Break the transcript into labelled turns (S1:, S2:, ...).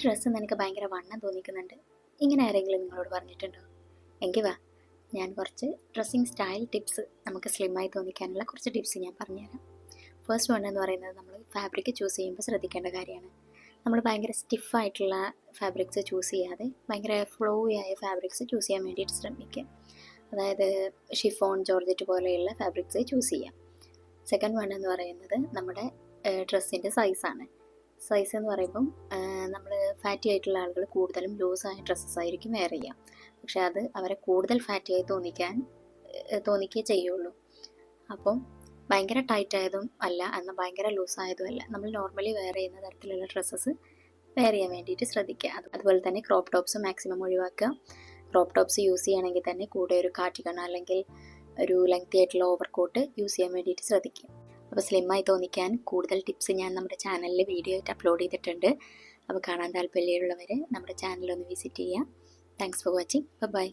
S1: Dress നിനക്ക് ഭയങ്കര വണ്ണം തോന്നിക്കുന്നുണ്ട്, ഇങ്ങനെ ആരെങ്കിലും നിങ്ങളോട് പറഞ്ഞിട്ടുണ്ടോ? എങ്കിൽ വാ, ഞാൻ കുറച്ച് ഡ്രസ്സിങ് സ്റ്റൈൽ ടിപ്സ്, നമുക്ക് സ്ലിമ്മായി തോന്നിക്കാനുള്ള കുറച്ച് ടിപ്സ് ഞാൻ പറഞ്ഞുതരാം. ഫസ്റ്റ് വൺ എന്ന് പറയുന്നത്, നമ്മൾ ഫാബ്രിക് ചൂസ് ചെയ്യുമ്പോൾ ശ്രദ്ധിക്കേണ്ട കാര്യമാണ്. നമ്മൾ ഭയങ്കര സ്റ്റിഫായിട്ടുള്ള ഫാബ്രിക്സ് ചൂസ് ചെയ്യാതെ ഭയങ്കര ഫ്ലോയി ആയ ഫാബ്രിക്സ് ചൂസ് ചെയ്യാൻ വേണ്ടിയിട്ട് ശ്രമിക്കുക. അതായത് ഷിഫോൺ, ജോർജറ്റ് പോലെയുള്ള ഫാബ്രിക്സ് ചൂസ് ചെയ്യാം. സെക്കൻഡ് വൺ എന്ന് പറയുന്നത് നമ്മുടെ ഡ്രസ്സിൻ്റെ സൈസാണ്. സൈസ് എന്ന് പറയുമ്പം നമ്മൾ ഫാറ്റി ആയിട്ടുള്ള ആളുകൾ കൂടുതലും ലൂസായ ഡ്രസ്സസ് ആയിരിക്കും വെയർ ചെയ്യാം. പക്ഷെ അത് അവരെ കൂടുതൽ ഫാറ്റിയായി തോന്നിക്കേ ചെയ്യുള്ളൂ. അപ്പം ഭയങ്കര ടൈറ്റ് ആയതും അല്ല, എന്നാൽ ഭയങ്കര ലൂസായതും അല്ല, നമ്മൾ നോർമലി വെയർ ചെയ്യുന്ന തരത്തിലുള്ള ഡ്രസ്സസ് വെയർ ചെയ്യാൻ വേണ്ടിയിട്ട് ശ്രദ്ധിക്കുക. അതുപോലെ തന്നെ ക്രോപ്പ് ടോപ്സ് മാക്സിമം ഒഴിവാക്കുക. ക്രോപ്പ് ടോപ്സ് യൂസ് ചെയ്യണമെങ്കിൽ തന്നെ കൂടെ ഒരു കാർഡിഗൺ അല്ലെങ്കിൽ ഒരു ലെങ്തി ആയിട്ടുള്ള ഓവർ കോട്ട് യൂസ് ചെയ്യാൻ വേണ്ടിയിട്ട് ശ്രദ്ധിക്കുക. അപ്പോൾ സ്ലിമ്മായി തോന്നിക്കാൻ കൂടുതൽ ടിപ്സ് ഞാൻ നമ്മുടെ ചാനലിൽ വീഡിയോ ആയിട്ട് അപ്ലോഡ് ചെയ്തിട്ടുണ്ട്. അപ്പോൾ കാണാൻ താല്പര്യമുള്ളവർ നമ്മുടെ ചാനലൊന്ന് വിസിറ്റ് ചെയ്യുക. Thanks for watching. ബൈ.